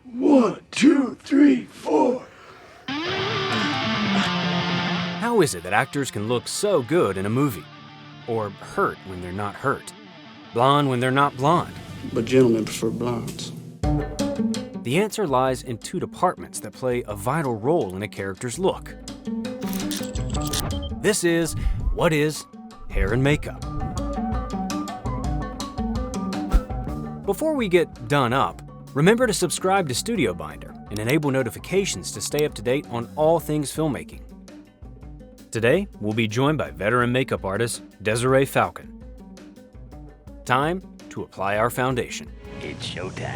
1, 2, 3, 4. How is it that actors can look so good in a movie? Or hurt when they're not hurt? Blonde when they're not blonde? But gentlemen prefer blondes. The answer lies in two departments that play a vital role in a character's look. This is What is Hair and Makeup? Before we get done up, remember to subscribe to StudioBinder and enable notifications to stay up to date on all things filmmaking. Today, we'll be joined by veteran makeup artist Desiree Falcon. Time to apply our foundation. It's showtime.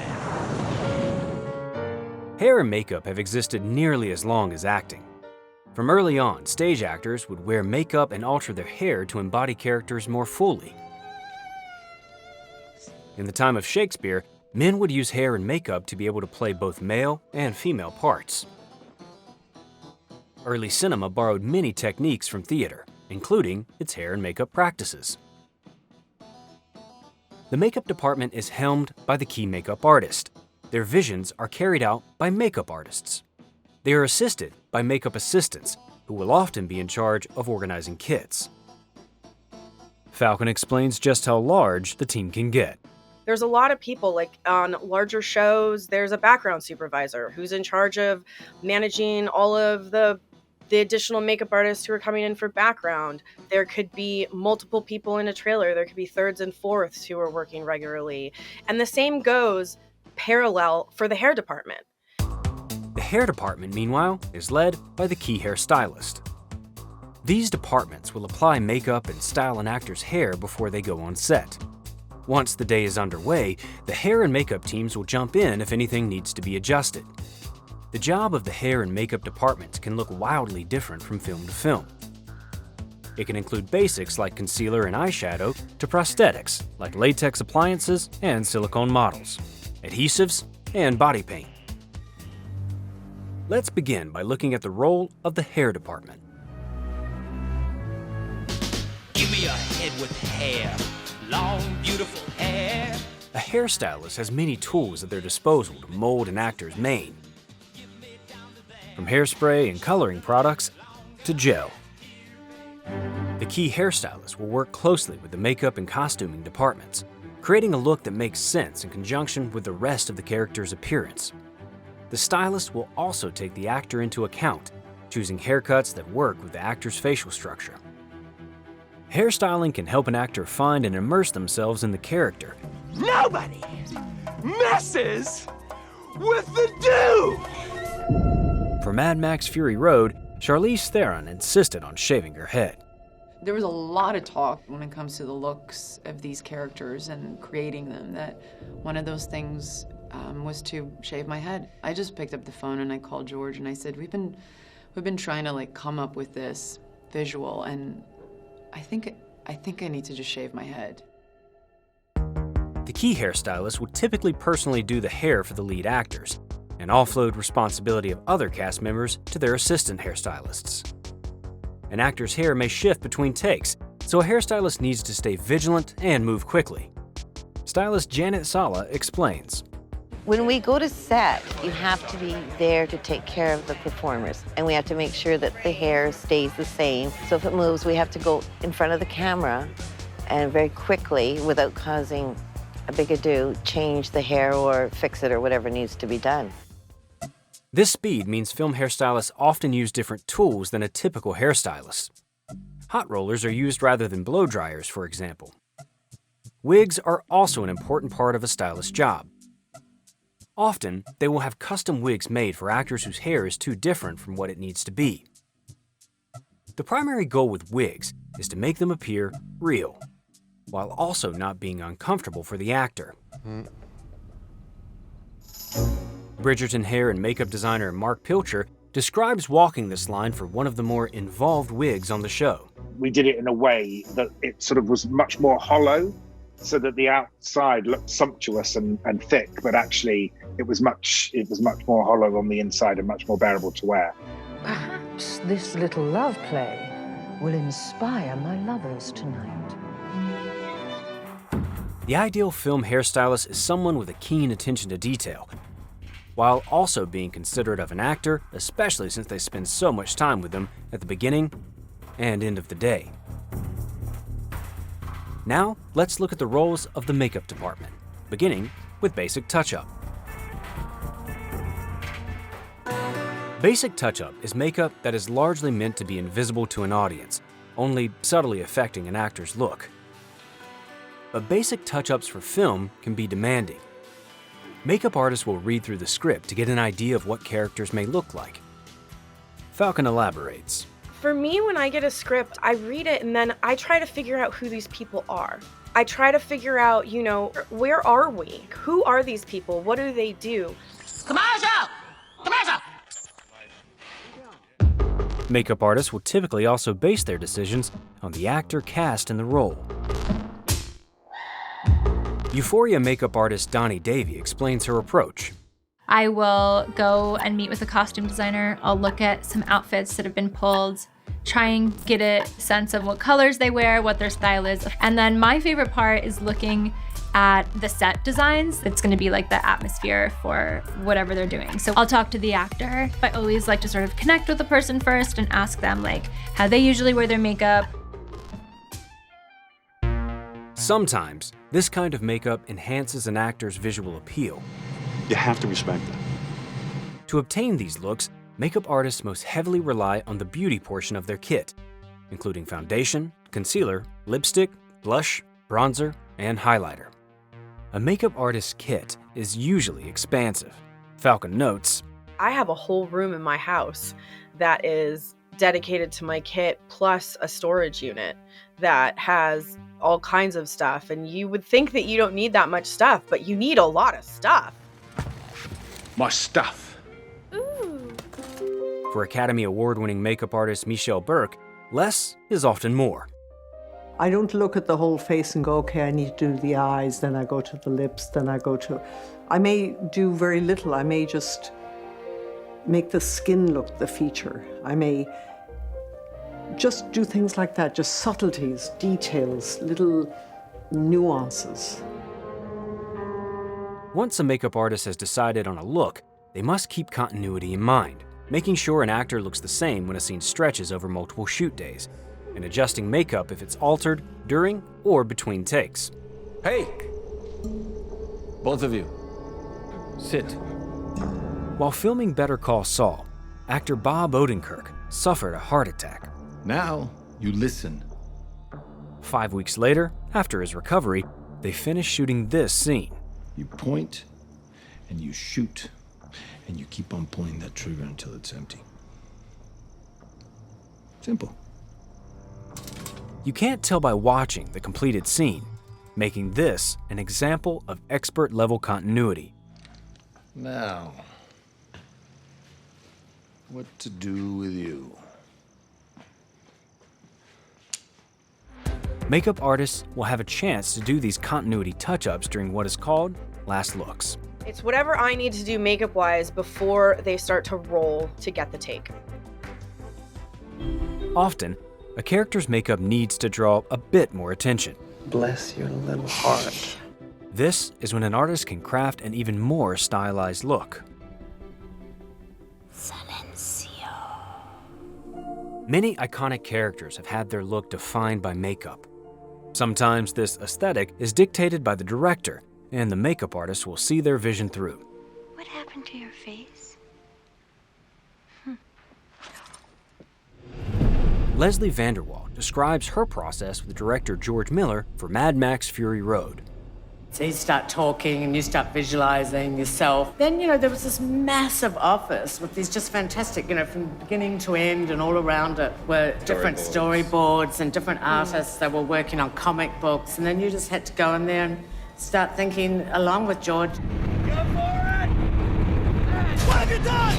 Hair and makeup have existed nearly as long as acting. From early on, stage actors would wear makeup and alter their hair to embody characters more fully. In the time of Shakespeare, men would use hair and makeup to be able to play both male and female parts. Early cinema borrowed many techniques from theater, including its hair and makeup practices. The makeup department is helmed by the key makeup artist. Their visions are carried out by makeup artists. They are assisted by makeup assistants, who will often be in charge of organizing kits. Falcon explains just how large the team can get. There's a lot of people, like on larger shows, there's a background supervisor who's in charge of managing all of the additional makeup artists who are coming in for background. There could be multiple people in a trailer. There could be thirds and fourths who are working regularly. And the same goes parallel for the hair department. The hair department, meanwhile, is led by the key hairstylist. These departments will apply makeup and style an actor's hair before they go on set. Once the day is underway, the hair and makeup teams will jump in if anything needs to be adjusted. The job of the hair and makeup departments can look wildly different from film to film. It can include basics like concealer and eyeshadow to prosthetics like latex appliances and silicone models, adhesives, and body paint. Let's begin by looking at the role of the hair department. Give me a head with hair. Long, beautiful hair. A hairstylist has many tools at their disposal to mold an actor's mane. From hairspray and coloring products to gel. The key hairstylist will work closely with the makeup and costuming departments, creating a look that makes sense in conjunction with the rest of the character's appearance. The stylist will also take the actor into account, choosing haircuts that work with the actor's facial structure. Hairstyling can help an actor find and immerse themselves in the character. Nobody messes with the do! For Mad Max Fury Road, Charlize Theron insisted on shaving her head. There was a lot of talk when it comes to the looks of these characters and creating them, that one of those things was to shave my head. I just picked up the phone and I called George and I said, we've been trying to come up with this visual, and I think I need to just shave my head. The key hairstylist will typically personally do the hair for the lead actors and offload responsibility of other cast members to their assistant hairstylists. An actor's hair may shift between takes, so a hairstylist needs to stay vigilant and move quickly. Stylist Janet Sala explains. When we go to set, you have to be there to take care of the performers, and we have to make sure that the hair stays the same. So if it moves, we have to go in front of the camera and very quickly, without causing a big ado, change the hair or fix it or whatever needs to be done. This speed means film hairstylists often use different tools than a typical hairstylist. Hot rollers are used rather than blow dryers, for example. Wigs are also an important part of a stylist's job. Often, they will have custom wigs made for actors whose hair is too different from what it needs to be. The primary goal with wigs is to make them appear real, while also not being uncomfortable for the actor. Bridgerton hair and makeup designer Mark Pilcher describes walking this line for one of the more involved wigs on the show. We did it in a way that it sort of was much more hollow, so that the outside looked sumptuous and thick, but actually it was much more hollow on the inside and much more bearable to wear. Perhaps this little love play will inspire my lovers tonight. The ideal film hairstylist is someone with a keen attention to detail. while also being considerate of an actor, especially since they spend so much time with them at the beginning and end of the day. Now, let's look at the roles of the makeup department, beginning with basic touch-up. Basic touch-up is makeup that is largely meant to be invisible to an audience, only subtly affecting an actor's look. But basic touch-ups for film can be demanding. Makeup artists will read through the script to get an idea of what characters may look like. Falcon elaborates. For me, when I get a script, I read it and then I try to figure out who these people are. I try to figure out, where are we? Who are these people? What do they do? Commercial! Commercial! Makeup artists will typically also base their decisions on the actor cast in the role. Euphoria makeup artist Donnie Davy explains her approach. I will go and meet with a costume designer. I'll look at some outfits that have been pulled, try and get a sense of what colors they wear, what their style is. And then my favorite part is looking at the set designs. It's gonna be like the atmosphere for whatever they're doing. So I'll talk to the actor. I always like to sort of connect with the person first and ask them how they usually wear their makeup. Sometimes, this kind of makeup enhances an actor's visual appeal. You have to respect that. To obtain these looks, makeup artists most heavily rely on the beauty portion of their kit, including foundation, concealer, lipstick, blush, bronzer, and highlighter. A makeup artist's kit is usually expansive. Falcon notes, I have a whole room in my house that is dedicated to my kit, plus a storage unit that has all kinds of stuff. And you would think that you don't need that much stuff, but you need a lot of stuff. My stuff. Ooh. For Academy Award-winning makeup artist Michelle Burke, less is often more. I don't look at the whole face and go, okay, I need to do the eyes, then I go to the lips, then I go to... I may do very little. I may just make the skin look the feature. I may just do things like that, just subtleties, details, little nuances. Once a makeup artist has decided on a look, they must keep continuity in mind, making sure an actor looks the same when a scene stretches over multiple shoot days, and adjusting makeup if it's altered during or between takes. Hey! Both of you. Sit. While filming Better Call Saul, actor Bob Odenkirk suffered a heart attack. Now, you listen. 5 weeks later, after his recovery, they finished shooting this scene. You point, and you shoot, and you keep on pulling that trigger until it's empty. Simple. You can't tell by watching the completed scene, making this an example of expert-level continuity. Now, what to do with you? Makeup artists will have a chance to do these continuity touch-ups during what is called last looks. It's whatever I need to do makeup-wise before they start to roll to get the take. Often, a character's makeup needs to draw a bit more attention. Bless your little heart. This is when an artist can craft an even more stylized look. Many iconic characters have had their look defined by makeup. Sometimes this aesthetic is dictated by the director, and the makeup artist will see their vision through. What happened to your face? Leslie Vanderwall describes her process with director George Miller for Mad Max Fury Road. So you start talking and you start visualizing yourself. Then, there was this massive office with these just fantastic, from beginning to end and all around it were different storyboards and different artists that were working on comic books. And then you just had to go in there and start thinking along with George. Go for it! What have you done?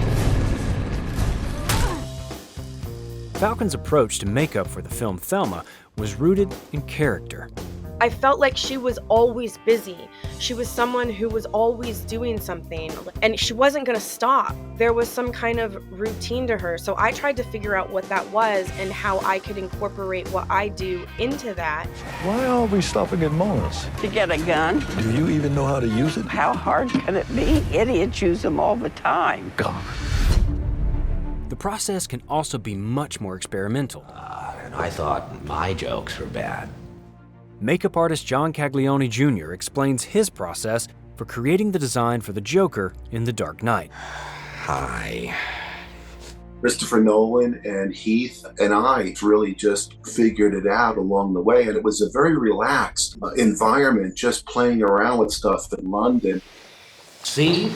Falcon's approach to makeup for the film Thelma was rooted in character. I felt like she was always busy. She was someone who was always doing something, and she wasn't gonna stop. there was some kind of routine to her. So I tried to figure out what that was and how I could incorporate what I do into that. Why are we stopping at Mona's? To get a gun. Do you even know how to use it? How hard can it be? Idiots use them all the time. God. The process can also be much more experimental. And I thought my jokes were bad. Makeup artist John Caglione Jr. explains his process for creating the design for the Joker in The Dark Knight. Hi. Christopher Nolan and Heath and I really just figured it out along the way, and it was a very relaxed environment, just playing around with stuff in London. See?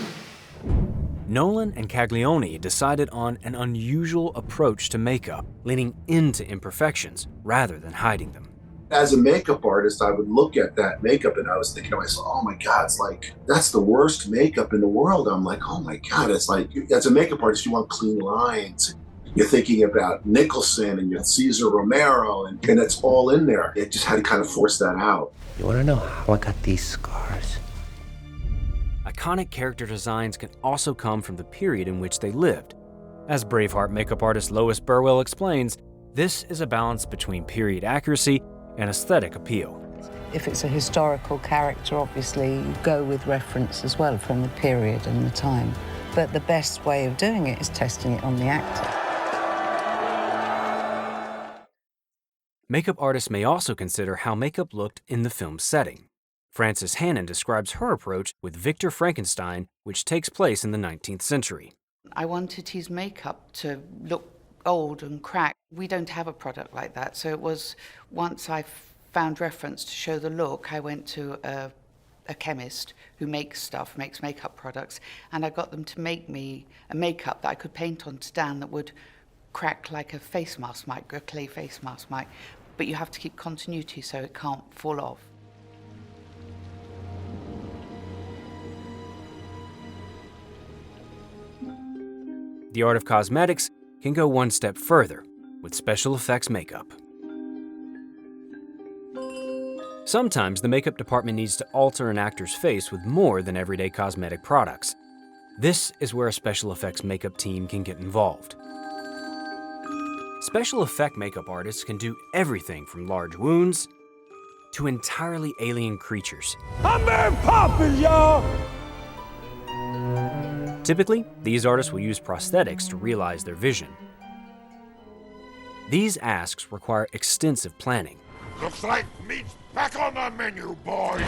Nolan and Caglione decided on an unusual approach to makeup, leaning into imperfections rather than hiding them. As a makeup artist, I would look at that makeup and I was thinking to myself, oh my God, it's like, that's the worst makeup in the world. I'm like, oh my God, it's like, as a makeup artist, you want clean lines. You're thinking about Nicholson and you're Cesar Romero, and it's all in there. It just had to kind of force that out. You want to know how I got these scars? Iconic character designs can also come from the period in which they lived. As Braveheart makeup artist Lois Burwell explains, this is a balance between period accuracy and aesthetic appeal. If it's a historical character, obviously you go with reference as well from the period and the time. But the best way of doing it is testing it on the actor. Makeup artists may also consider how makeup looked in the film setting. Frances Hannon describes her approach with Victor Frankenstein, which takes place in the 19th century. I wanted his makeup to look old and cracked. We don't have a product like that, so it was once I found reference to show the look, I went to a chemist who makes makeup products, and I got them to make me a makeup that I could paint on Stan that would crack like a face mask might, a clay face mask might, but you have to keep continuity so it can't fall off. The art of cosmetics can go one step further with special effects makeup. Sometimes the makeup department needs to alter an actor's face with more than everyday cosmetic products. This is where a special effects makeup team can get involved. Special effect makeup artists can do everything from large wounds to entirely alien creatures. I'm very poppin', y'all! Typically, these artists will use prosthetics to realize their vision. These asks require extensive planning. Looks like meat's back on the menu, boys!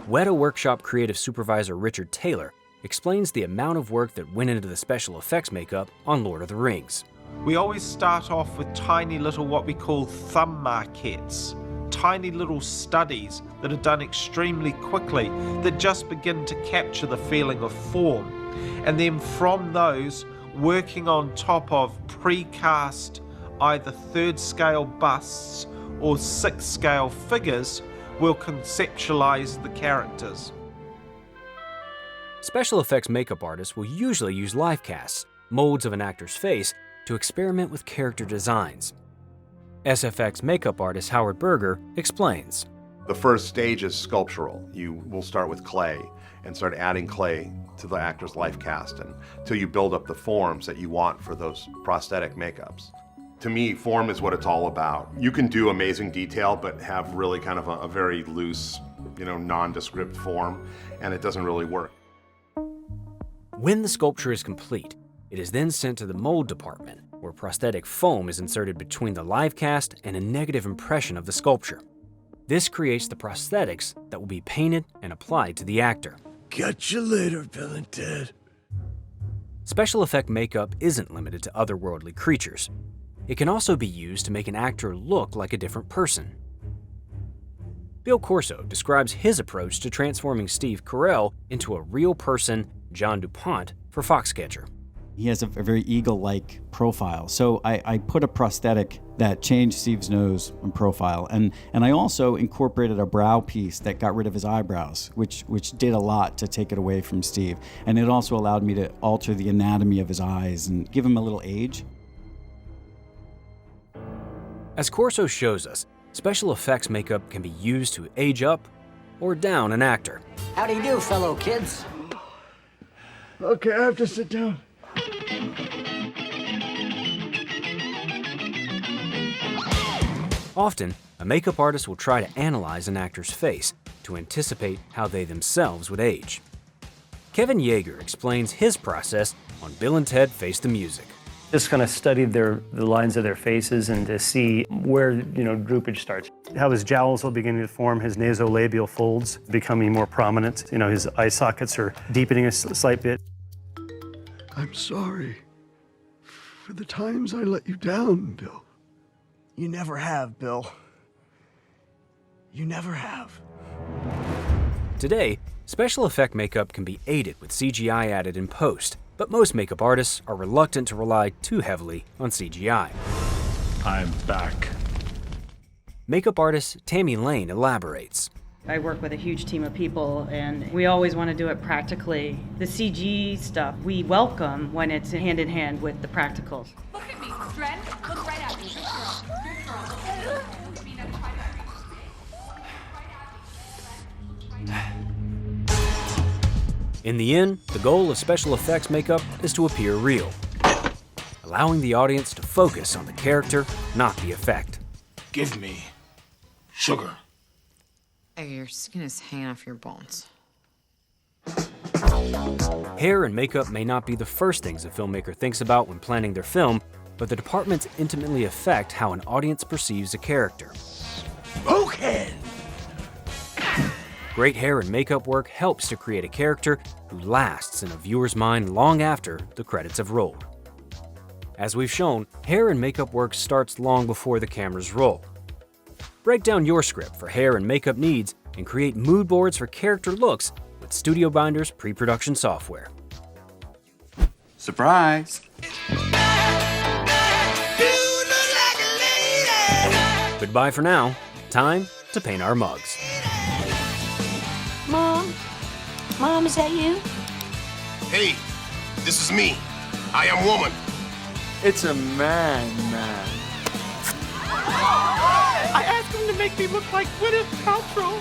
Weta Workshop creative supervisor Richard Taylor explains the amount of work that went into the special effects makeup on Lord of the Rings. We always start off with tiny little what we call thumb maquettes, tiny little studies that are done extremely quickly that just begin to capture the feeling of form. And then from those, working on top of precast either third scale busts or sixth scale figures, will conceptualize the characters. Special effects makeup artists will usually use live casts, molds of an actor's face, to experiment with character designs. SFX makeup artist Howard Berger explains. The first stage is sculptural. You will start with clay and start adding clay to the actor's life cast until you build up the forms that you want for those prosthetic makeups. To me, form is what it's all about. You can do amazing detail, but have really kind of a very loose, nondescript form, and it doesn't really work. When the sculpture is complete, it is then sent to the mold department, where prosthetic foam is inserted between the live cast and a negative impression of the sculpture. This creates the prosthetics that will be painted and applied to the actor. Catch you later, Bill and Ted. Special effect makeup isn't limited to otherworldly creatures. It can also be used to make an actor look like a different person. Bill Corso describes his approach to transforming Steve Carell into a real person, John DuPont, for Foxcatcher. He has a very eagle-like profile, so I put a prosthetic that changed Steve's nose and profile, and I also incorporated a brow piece that got rid of his eyebrows, which did a lot to take it away from Steve, and it also allowed me to alter the anatomy of his eyes and give him a little age. As Corso shows us, special effects makeup can be used to age up or down an actor. How do you do, fellow kids? Okay, I have to sit down. Often, a makeup artist will try to analyze an actor's face to anticipate how they themselves would age. Kevin Yeager explains his process on Bill and Ted Face the Music. Just kind of studied the lines of their faces and to see where, droopage starts. How his jowls will begin to form, his nasolabial folds becoming more prominent. His eye sockets are deepening a slight bit. I'm sorry for the times I let you down, Bill. You never have, Bill. You never have. Today, special effect makeup can be aided with CGI added in post, but most makeup artists are reluctant to rely too heavily on CGI. I'm back. Makeup artist Tammy Lane elaborates. I work with a huge team of people, and we always want to do it practically. The CG stuff we welcome when it's hand in hand with the practicals. Look at me, Dren. Look right at me. Good girl. Good girl. In the end, the goal of special effects makeup is to appear real, allowing the audience to focus on the character, not the effect. Give me sugar. Hey, your skin is hanging off your bones. Hair and makeup may not be the first things a filmmaker thinks about when planning their film, but the departments intimately affect how an audience perceives a character. Smokehead! Great hair and makeup work helps to create a character who lasts in a viewer's mind long after the credits have rolled. As we've shown, hair and makeup work starts long before the cameras roll. Break down your script for hair and makeup needs and create mood boards for character looks with StudioBinder's pre-production software. Surprise! Goodbye for now. Time to paint our mugs. Mom? Mom, is that you? Hey, this is me. I am woman. It's a man. I asked him to make me look like Gwyneth Paltrow.